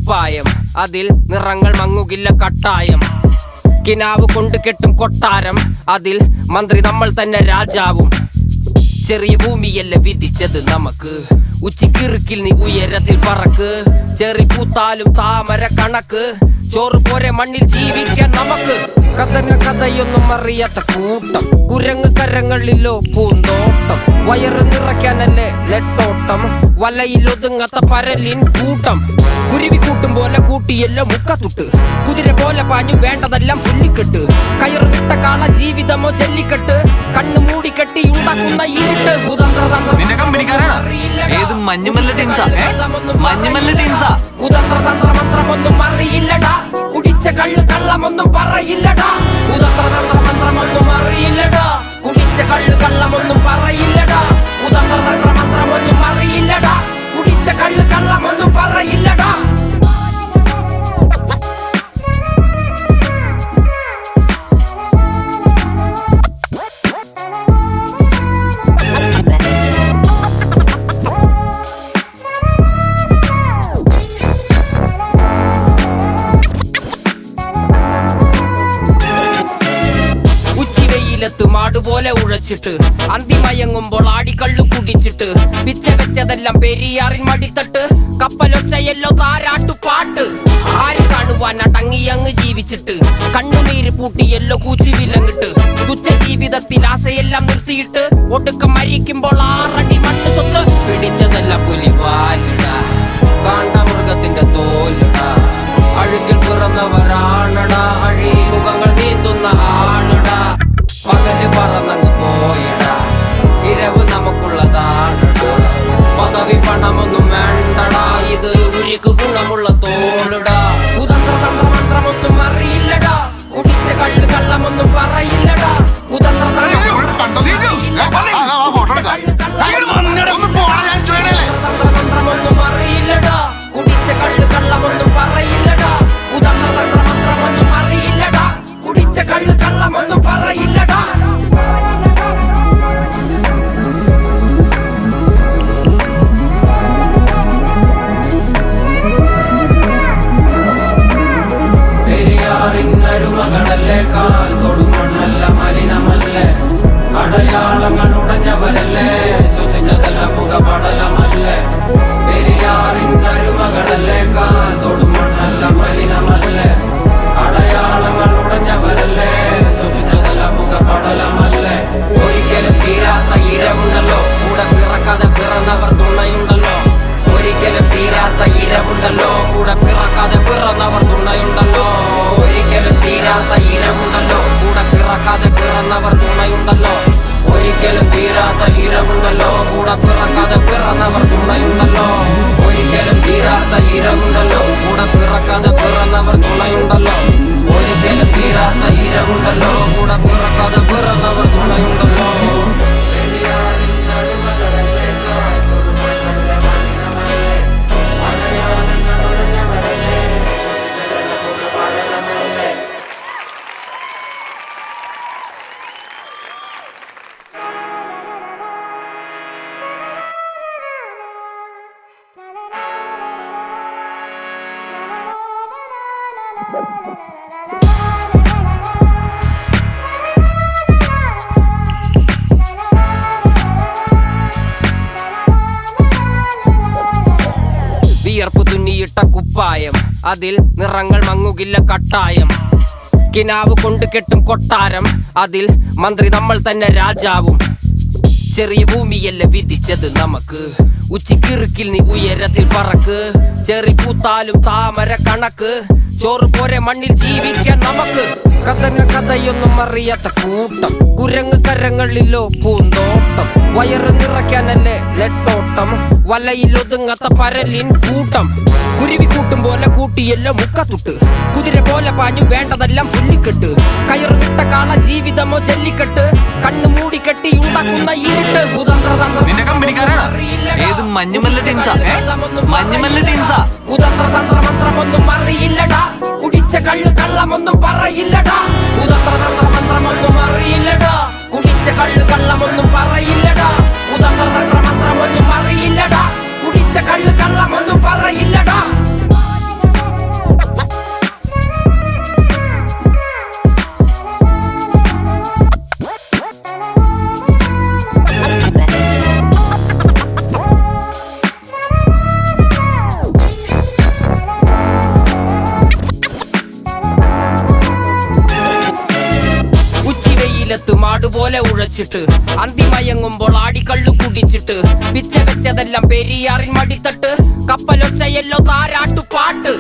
കുപ്പായം, അതിൽ നിറങ്ങൾ മങ്ങുകില്ല കട്ടായം. കിനാവ് കൊണ്ട് കെട്ടും കൊട്ടാരം, അതിൽ മന്ത്രി നമ്മൾ തന്നെ രാജാവും. ചെറിയ ഭൂമിയല്ല വിധിച്ചത് നമുക്ക്, ഉച്ചിക്കിറുക്കിൽ നീ ഉയരത്തിൽ പറക്ക്. ചെറി പൂത്താലും താമര കണക്ക്, ചോറ് പോരെ മണ്ണിൽ ജീവിക്കാൻ നമുക്ക്. കഥയൊന്നും അറിയാത്ത കൂട്ടം, കുരങ്ങ് കരങ്ങളിലോ പൂന്തോട്ടം. വയറ് നിറയ്ക്കാനല്ലേ നെട്ടോട്ടം, വലയിൽ ഒതുങ്ങാത്ത പരലിൻ കൂട്ടം. കുരുവി കൂട്ടും പോലെ കൂട്ടിയല്ലോ മുക്കത്തുട്ട്, കുതിര പോലെ പാഞ്ഞു വേണ്ടതെല്ലാം പുല്ലിക്കെട്ട്. കയറ് വിട്ട കാള ജീവിതമോ ജല്ലിക്കെട്ട്, കണ്ണു മൂടിക്കെട്ടി ഉണ്ടാക്കുന്ന ഇരുട്ട്. മന്ത്രമൊന്നും അറിയില്ലടാ, കുടിച്ച കള്ള് കള്ളമൊന്നും പറയില്ലടാ. മന്ത്രമൊന്നും അറിയില്ലടാ, കുടിച്ച കള്ള് കള്ളമൊന്നും പറയില്ലടാ. മന്ത്രമൊന്നും അറിയില്ലടാ, കുടിച്ച കള്ള് കള്ളമൊന്നും പറയില്ലടാ. മാടുപോലെ ഉഴച്ചിട്ട് അന്തിമയങ്ങുമ്പോൾ ആടിക്കള്ളു കുടിച്ചിട്ട്, പിച്ച വെച്ചതെല്ലാം പെരിയാറിൻ മടിത്തട്ട്. കപ്പലൊച്ചയല്ലോ താരാട്ടുപാട്ട്, ആര് കാണുവാൻ അടങ്ങിയങ്ങ് ജീവിച്ചിട്ട്. കണ്ണുനീര് പൂട്ടിയല്ലോ കൂച്ചി വിലങ്ങിട്ട്, തുച്ഛ ജീവിതത്തിൽ ആശയെല്ലാം നിർത്തിയിട്ട്. ഒടുക്കം മരിക്കുമ്പോൾ 6 അടി മണ്ണ് സ്വത്ത്. പിടിച്ചതെല്ലാം പുലിവാലിടാ, കാണ്ട മൃഗത്തിന്റെ തോലിടാ. അഴുകിൽ പിറന്നവരാണടാ, അഴിമുഖങ്ങൾ നീന്തുന്ന ആളടാ. പകല് പറന്നങ്ങ് പോയടാ, ഇരവ് നമുക്കുള്ളതാണടാ. പദവി പണമൊന്നും വേണ്ടടാ, ഇത് ഉരുക്ക് ഗുണമുള്ള തോളിടാ. മന്ത്രമൊന്നും അറിയില്ലടാ, കുടിച്ച കള്ള് കള്ളമൊന്നും പറയില്ലടാ. മന്ത്രമൊന്നും അറിയില്ലടാ, കുടിച്ച കള്ള് കള്ളമൊന്നും പറയില്ലടാ. മന്ത്രമൊന്നും അറിയില്ലടാ, കുടിച്ച കള്ള് കള്ളമൊന്നും പറയില്ലടാ. പെരിയാറിന്നരുമകളല്ലേ, കാൽ തൊടുമണ്ണല്ല മലിനമല്ലേ. അടയാളങ്ങൾ ഉടഞ്ഞവരല്ലേ, ശ്വസിച്ചതെല്ലാം പുകപടലമല്ലേ. പെരിയാറിന്നരുമകളല്ലേ, കാൽ തൊടുമണ്ണല്ല മലിനമല്ലേ. അടയാളങ്ങൾ ഉടഞ്ഞവരല്ലേ, ശ്വസിച്ചതെല്ലാം പുകപടലമല്ലേ. ഒരിക്കലും തീരാത്ത ഇരവുണ്ടല്ലോ, കൂടെ പിറക്കാതെ പിറന്നവർ തുണയുണ്ടല്ലോ. ഒരിക്കലും തീരാത്ത ഇരവുണ്ടല്ലോ, കൂടെ പിറക്കാതെ പിറന്നവർ തുണയുണ്ടല്ലോ. ഒരിക്കലും തീരാത്ത ഇരവുണ്ടല്ലോ, കൂടെ പിറക്കാതെ പിറന്നവർ തുണയുണ്ടല്ലോ. ഒരിക്കലും തീരാത്ത ഇരവുണ്ടല്ലോ, കൂടെ പിറക്കാതെ പിറന്നവർ തുണയുണ്ടല്ലോ. ഒരിക്കലും തീരാത്ത ഇരവുണ്ടല്ലോ, കൂടെ പിറക്കാതെ പിറന്നവർ തുണയുണ്ടല്ലോ. ഒരിക്കലും തീരാത്ത ഇരവുണ്ടല്ലോ, കൂടെ പിറക്കാതെ പിറന്നവർ തുണയുണ്ടല്ലോ. വിയർപ്പ് തുന്നിയിട്ട കുപ്പായം, അതിൽ നിറങ്ങൾ മങ്ങുകില്ല കട്ടായം. കിനാവ് കൊണ്ട് കെട്ടും കൊട്ടാരം, അതിൽ മന്ത്രി നമ്മൾ തന്നെ രാജാവും. ചെറിയ ഭൂമിയല്ല വിധിച്ചത് നമുക്ക്, ഉച്ചിക്കിറുക്കിൽ നീ ഉയരത്തിൽ പറക്ക്. ചെറി പൂത്താലും താമര കണക്ക്, ചോറ് പോരെ മണ്ണിൽ ജീവിക്കാൻ നമുക്ക്. കഥയൊന്നും അറിയാത്ത കൂട്ടം, കുരങ്ങ് കരങ്ങളിലോ പൂന്തോട്ടം. വയറ് നിറയ്ക്കാനല്ലേ നെട്ടോട്ടം, വലയിൽ ഒതുങ്ങാത്ത പരലിൻ കൂട്ടം. കുരുവി കൂട്ടും പോലെ കൂട്ടിയല്ലോ മുക്കത്തുട്ട്, കുതിര പോലെ പാഞ്ഞു വേണ്ടതെല്ലാം പുല്ലിക്കെട്ട്. കയറ് വിട്ട കാള ജീവിതമോ ജല്ലിക്കെട്ട്, കണ്ണു മൂടിക്കെട്ടി ഉണ്ടാക്കുന്ന ഇരുട്ട്. മന്ത്രമൊന്നും അറിയില്ലടാ, കുടിച്ച കള്ള് കള്ളമൊന്നും പറയില്ലടാ. മന്ത്രമൊന്നും അറിയില്ലടാ, കുടിച്ച കള്ള് കള്ളമൊന്നും പറയില്ലടാ. മന്ത്രമൊന്നും അറിയില്ലടാ, കുടിച്ച കള്ള് കള്ളമൊന്നും പറയില്ലടാ. മാടുപോലെ ഉഴച്ചിട്ട് അന്തിമയങ്ങുമ്പോൾ ആടിക്കള്ളു കുടിച്ചിട്ട് പിച്ച വെച്ചതെല്ലാം പെരിയാറിൻ മടിത്തട്ട് കപ്പലൊച്ചയല്ലോ താരാട്ടുപാട്ട്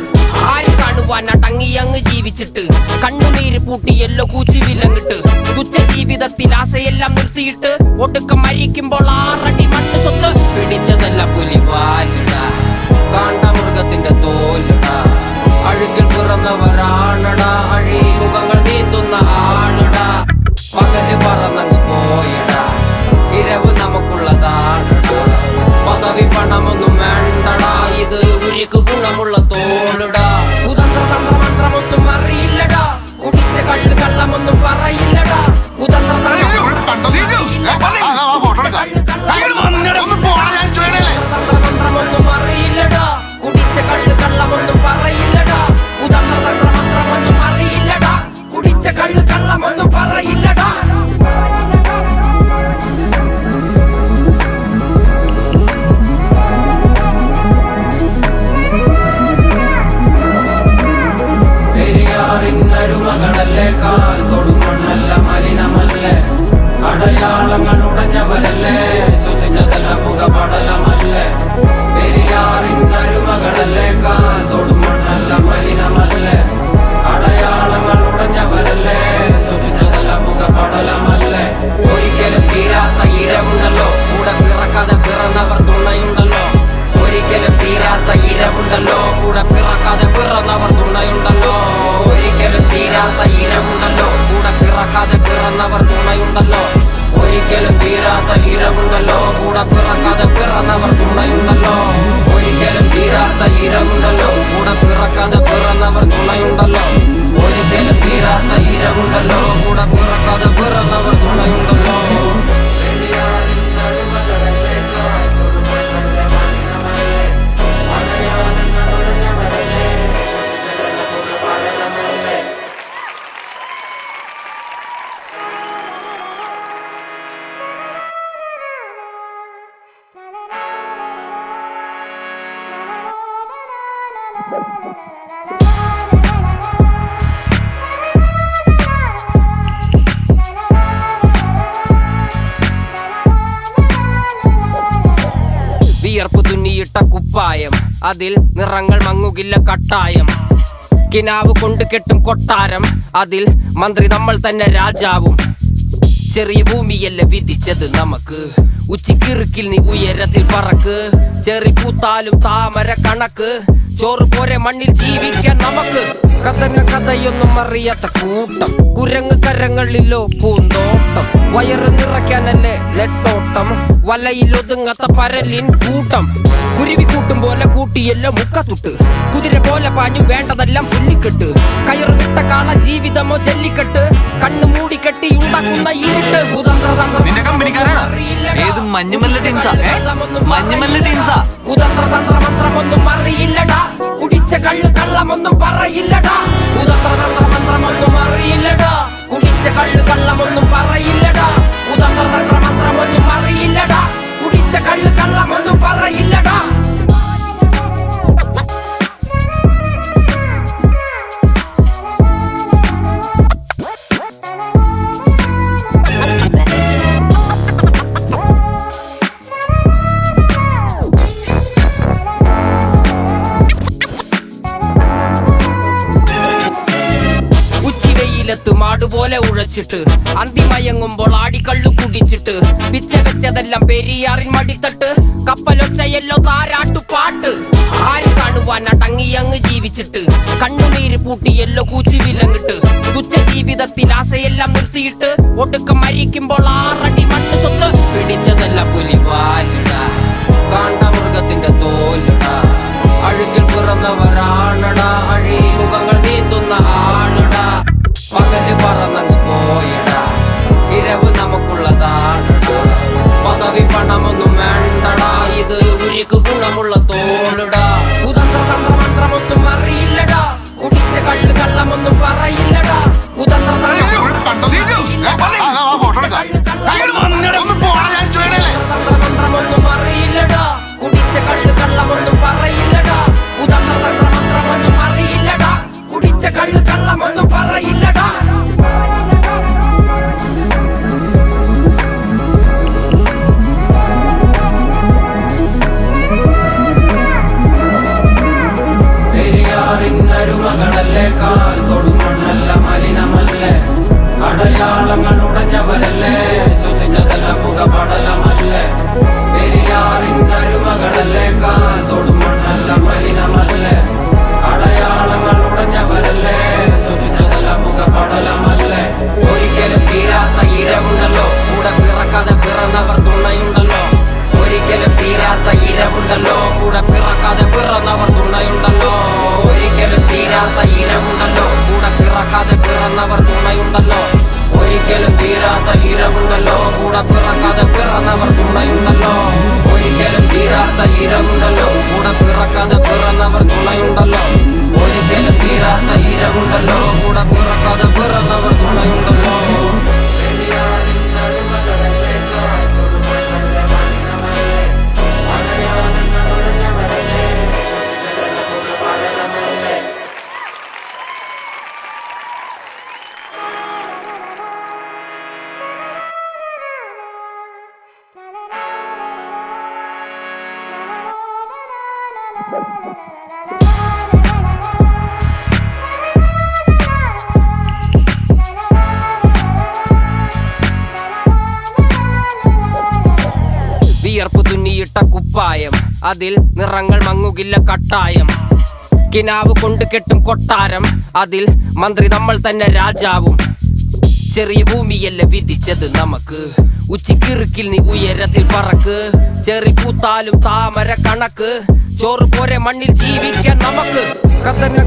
ആര് കാണുവാനാ ടങ്ങിയങ്ങ് ജീവിച്ചിട്ട് കണ്ണുനീര് പൂട്ടിയല്ലോ കൂച്ചി വിലങ്ങിട്ട് തുച്ഛ ജീവിതത്തിൽ ആശയെല്ലാം നിർത്തിയിട്ട് ഒടുക്കം മരിക്കുമ്പോൾ 6 അടി മണ്ണ് സ്വത്ത് പിടിച്ചതെല്ലാം പുലിവാലിട കാണ്ടാമൃഗത്തിന്റെ തോലിട അഴുകിൽ പിറന്നവരാണടാ അഴിമുഖങ്ങൾ നീന്തുന്ന ആളുടാ പകല് പറന്നങ്ങ് പോയിടാ ഇരവ് നമുക്കുള്ളതാണടാ പദവി പണമൊന്നും വേണ്ടടാ ഇത് ഉരുക്ക് ഗുണമുള്ള തോളിടാ കുതന്ത്ര തന്ത്രമന്ത്രമൊന്നും അറിയില്ലടാ കുടിച്ച കള്ള് കള്ളമൊന്നും പറയില്ലടാ കുതന്ത്ര തന്ത്രമൊന്നും അറിയില്ലടാ കുടിച്ച കള്ള് കള്ളമൊന്നും പറയില്ലടാ കുതന്ത്ര തന്ത്രമന്ത്രമൊന്നും അറിയില്ലടാ കുടിച്ച കള്ള് കള്ളമൊന്നും പറയില്ലടാ പെരിയാറിന്നരുമകളല്ലേ കാൽ തൊടുമണ്ണല്ല മലിനമല്ലേ അടയാളങ്ങൾ ഉടഞ്ഞവരല്ലേ ശ്വസിച്ചതെല്ലാം പുകപടലമല്ലേ പെരിയാറിന്നരുമകളല്ലേ കാൽ തൊടുമണ്ണല്ല മലിനമല്ലേ അടയാളങ്ങൾ ഉടഞ്ഞവരല്ലേ ശ്വസിച്ചതെല്ലാം പുകപടലമല്ലേ ഒരിക്കലും തീരാത്ത ഇരവുണ്ടല്ലോ കൂടെ പിറക്കാതെ പിറന്നവർ തുണയുണ്ടല്ലോ ഒരിക്കലും തീരാത്ത ഇരവുണ്ടല്ലോ കൂടെ പിറക്കാതെ പിറന്നവർ തുണയുണ്ടല്ലോ ഒരിക്കലും തീരാത്ത ഇരവുണ്ടല്ലോ കൂടെ പിറക്കാതെ പിറന്നവർ തുണയുണ്ടല്ലോ ഒരിക്കലും തീരാത്ത ഇരവുണ്ടല്ലോ കൂടെ പിറക്കാതെ പിറന്നവർ തുണയുണ്ടല്ലോ ഒരിക്കലും തീരാത്ത ഇരവുണ്ടല്ലോ കൂടെ പിറക്കാതെ പിറന്നവർ തുണയുണ്ടല്ലോ ഒരിക്കലും തീരാത്ത ഇരവുണ്ടല്ലോ കൂടെ പിറക്കാതെ പിറന്നവർ തുണയുണ്ടല്ലോ വിയർപ്പ് തുന്നിയിട്ട കുപ്പായം അതിൽ നിറങ്ങൾ മങ്ങുകില്ല കട്ടായം കിനാവ് കൊണ്ട് കെട്ടും കൊട്ടാരം അതിൽ മന്ത്രി നമ്മൾ തന്നെ രാജാവും ചെറിയ ഭൂമിയല്ല വിധിച്ചത് നമുക്ക് ഉച്ചിക്കിറുക്കിൽ നീ ഉയരത്തിൽ പറക്ക് ചെറി പൂത്താലും താമര കണക്ക് ചോറ് പോരെ മണ്ണിൽ ജീവിക്കാൻ നമുക്ക് കഥയൊന്നും അറിയാത്ത കൂട്ടം കുരങ്ങ് കരങ്ങളിലോ പൂന്തോട്ടം വയറ് നിറയ്ക്കാനല്ലേ നെട്ടോട്ടം വലയിൽ ഒതുങ്ങാത്ത പരലിൻ കൂട്ടം കുരുവി കൂട്ടും പോലെ കൂട്ടിയല്ലോ മുക്കത്തുട്ട് കുതിര പോലെ പാഞ്ഞു വേണ്ടതെല്ലാം പുല്ലിക്കെട്ട് കയറ് വിട്ട കാള ജീവിതമോ ജല്ലിക്കെട്ട് കണ്ണു മൂടിക്കെട്ടി ഉണ്ടാക്കുന്ന ഇരുട്ട് കുതന്ത്ര തന്ത്രമന്ത്രമൊന്നും അറിയില്ലടാ കുടിച്ച കള്ള് കള്ളമൊന്നും പറയില്ലടാ കുതന്ത്ര തന്ത്രമന്ത്രമൊന്നും അറിയില്ലടാ കുടിച്ച കള്ള് കള്ളമൊന്നും പറയില്ലടാ കുതന്ത്ര തന്ത്രമന്ത്രമൊന്നും അറിയില്ലടാ കുടിച്ച കള്ള് കള്ളമൊന്നും പറയില്ലടാ മാടുപോലെ ഉഴച്ചിട്ട് അന്തിമയങ്ങുമ്പോൾ ആടിക്കള്ളു കുടിച്ചിട്ട് പിച്ച വെച്ചതെല്ലാം പെരിയാറിൻ മടിത്തട്ട് കപ്പലൊച്ചയല്ലോ താരാട്ടുപാട്ട് ആര് കാണുവാനാ ടങ്ങിയങ്ങ് ജീവിച്ചിട്ട് കണ്ണുനീര് പൂട്ടിയല്ലോ കൂച്ചി വിലങ്ങിട്ട് തുച്ഛ ജീവിതത്തിൽ ആശയെല്ലാം നിർത്തിയിട്ട് ഒടുക്കം മരിക്കുമ്പോൾ 6 അടി മണ്ണ് സ്വത്ത് പിടിച്ചതെല്ലാം പുലിവാലിട കാണ്ടാമൃഗത്തിന്റെ തോലിട അഴുകിൽ പിറന്നവരാണടാ അഴിമുഖങ്ങൾ നീന്തുന്ന ആളുടാ പകല് പറന്നങ്ങ് പോയിടാ ഇരവ് നമുക്കുള്ളതാണടാ പദവി പണമൊന്നും വേണ്ടടാ ഇത് ഉരുക്ക് ഗുണമുള്ള തോളിടാ കുതന്ത്ര തന്ത്രമന്ത്രമൊന്നും അറിയില്ലടാ കുടിച്ച കള്ള് കള്ളമൊന്നും പറയില്ലടാ കുതന്ത്ര തന്ത്രമൊന്നും അറിയില്ലടാ കുടിച്ച കള്ള് കള്ളമൊന്നും പറയില്ലടാ കുതന്ത്ര തന്ത്രമന്ത്രമൊന്നും അറിയില്ലടാ കുടിച്ച കള്ള് കള്ളമൊന്നും പറയില്ലടാ കൂടെ പിറക്കാതെ പിറന്നവർ തുണയുണ്ടല്ലോ. വിയർപ്പ് തുന്നിയിട്ട കുപ്പായം, അതിൽ നിറങ്ങൾ മങ്ങുകില്ല കട്ടായം. കിനാവ് കൊണ്ട് കെട്ടും കൊട്ടാരം, അതിൽ മന്ത്രി നമ്മൾ തന്നെ രാജാവും. ചെറിയ ഭൂമിയല്ല വിധിച്ചത് നമുക്ക്, ഉച്ചിക്കിറുക്കിൽ നീ ഉയരത്തിൽ പറക്ക്. ചെറി പൂത്താലും താമര കണക്ക്, ചോറ് പോരെ മണ്ണിൽ ജീവിക്കാൻ നമുക്ക്.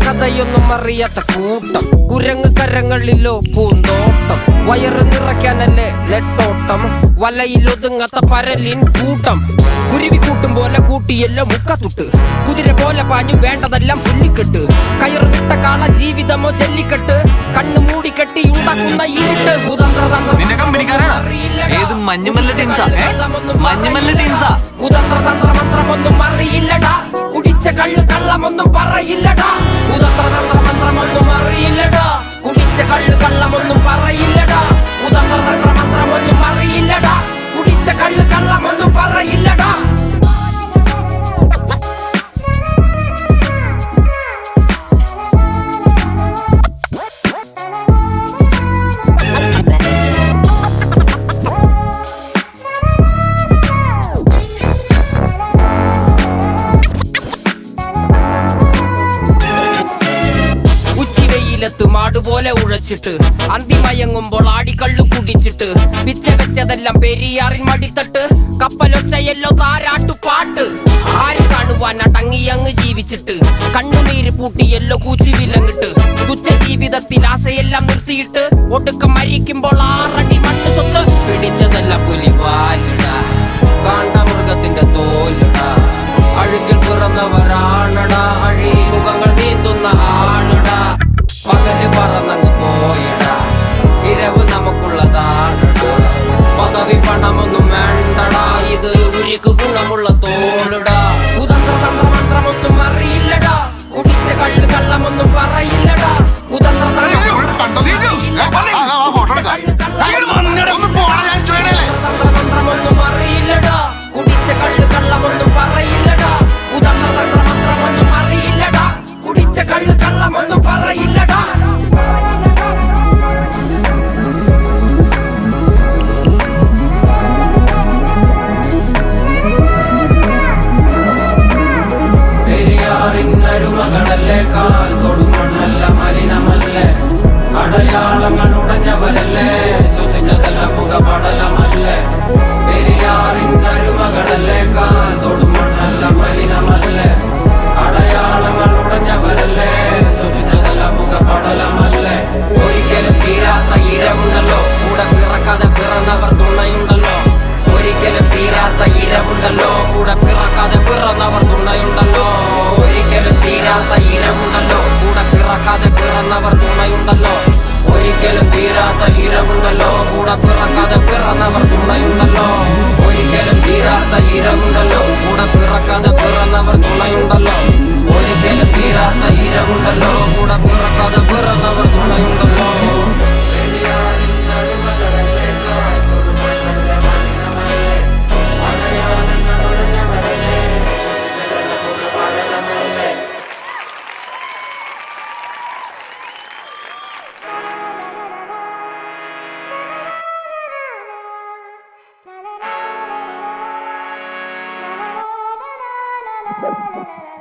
കഥയൊന്നും അറിയാത്ത കൂട്ടം, കുരങ്ങ് കരങ്ങളിലോ പൂന്തോട്ടം. വയറ് നിറയ്ക്കാനല്ലേ നെട്ടോട്ടം, വലയിൽ ഒതുങ്ങാത്ത പരലിൻ കൂട്ടം. കുരുവി കൂട്ടും പോലെ കൂട്ടിയല്ലോ മുക്കത്തുട്ട്, കുതിര പോലെ പാഞ്ഞു വേണ്ടതെല്ലാം പുല്ലിക്കെട്ട്. കയറ് വിട്ട കാള ജീവിതമോ ജല്ലിക്കെട്ട്, കണ്ണു മൂടിക്കെട്ടി ഉണ്ടാക്കുന്ന ഇരുട്ട്. കുതന്ത്രതന്ത്രമന്ത്രമൊന്നും അറിയില്ലടാ, കുടിച്ച കള്ള് കള്ളമൊന്നും പറയില്ലടാ. കുതന്ത്രതന്ത്രമന്ത്രമൊന്നും അറിയില്ലടാ, കുടിച്ച കള്ള് കള്ളമൊന്നും പറയില്ലടാ. കുതന്ത്രതന്ത്രമന്ത്രമൊന്നും അറിയില്ലടാ, കുടിച്ച കള്ള് കള്ളമൊന്നും പറയില്ലടാ. മാടുപോലെ ഉഴച്ചിട്ട് അന്തിമയങ്ങുമ്പോൾ ആടിക്കള്ളു കുടിച്ചിട്ട്, പിച്ച വെച്ചതെല്ലാം പെരിയാറിൻ മടിത്തട്ട്. കപ്പലൊച്ചയല്ലോ താരാട്ടുപാട്ട്, ആര് കാണുവാൻ അടങ്ങിയങ്ങ് ജീവിച്ചിട്ട്. കണ്ണുനീര് പൂട്ടിയല്ലോ കൂച്ചി വിലങ്ങിട്ട്, തുച്ഛ ജീവിതത്തിൽ ആശയെല്ലാം നിർത്തിയിട്ട്. ഒടുക്കം മരിക്കുമ്പോൾ 6 അടി മണ്ണ് സ്വത്ത്. പിടിച്ചതെല്ലാം പുലിവാലിടാ, കാണ്ടാമൃഗത്തിന്റെ തോലിടാ. അഴുകിൽ പിറന്നവരാണടാ, അഴിമുഖങ്ങൾ നീന്തുന്ന ആണടാ. പകല് പറന്നങ്ങ് പോയിടാ, ഇരവ് നമുക്കുള്ളതാണടാ. പദവി പണമൊന്നും വേണ്ടടാ, ഇത് ഉരുക്ക് ഗുണമുള്ള തോളിടാ. കുതന്ത്രതന്ത്രമന്ത്രമൊന്നും അറിയില്ലടാ, കുടിച്ച കള്ള് കള്ളമൊന്നും പറയില്ലടാ. കുതന്ത്രതന്ത്രമന്ത്രമൊന്നും അറിയില്ലടാ, കുടിച്ച കള്ള് കള്ളമൊന്നും പറയില്ലടാ. കുതന്ത്രതന്ത്രമന്ത്രമൊന്നും അറിയില്ലടാ, കുടിച്ച കള്ള് കള്ളമൊന്നും പറയില്ലടാ. പെരിയാറിന്നരുമകളല്ലേ, കാൽ തൊടുമണ്ണല്ല മലിനമല്ലേ. അടയാളങ്ങൾ ഉടഞ്ഞവരല്ലേ, ശ്വസിച്ചതെല്ലാം പുകപടലമല്ലേ. പെരിയാറിന്നരുമകളല്ലേ, കാൽ തൊടുമണ്ണല്ല മലിനമല്ലേ. അടയാളങ്ങൾ ഉടഞ്ഞവരല്ലേ, ശ്വസിച്ചതെല്ലാം പുകപടലമല്ലേ. ഒരിക്കലും തീരാത്ത ഇരവുണ്ടല്ലോ, കൂടെ പിറക്കാതെ പിറന്നവർ തുണയുണ്ടല്ലോ. ഒരിക്കലും തീരാത്ത ഇരവുണ്ടല്ലോ, കൂടെ പിറക്കാതെ പിറന്നവർ തുണയുണ്ടല്ലോ. ഒരിക്കലും തീരാത്ത ഇരവുണ്ടല്ലോ, കൂടെ പിറക്കാതെ പിറന്നവർ തുണയുണ്ടല്ലോ. ഒരിക്കലും തീരാത്ത ഇരവുണ്ടല്ലോ, കൂടെ പിറക്കാതെ പിറന്നവർ തുണയുണ്ടല്ലോ. ഒരിക്കലും തീരാത്ത ഇരവുണ്ടല്ലോ, കൂടെ പിറക്കാതെ പിറന്നവർ തുണയുണ്ടല്ലോ. ഒരിക്കലും തീരാത്ത ഇരവുണ്ടല്ലോ, കൂടെ പിറക്കാതെ പിറന്നവർ തുണയുണ്ടല്ലോ. La la la la la.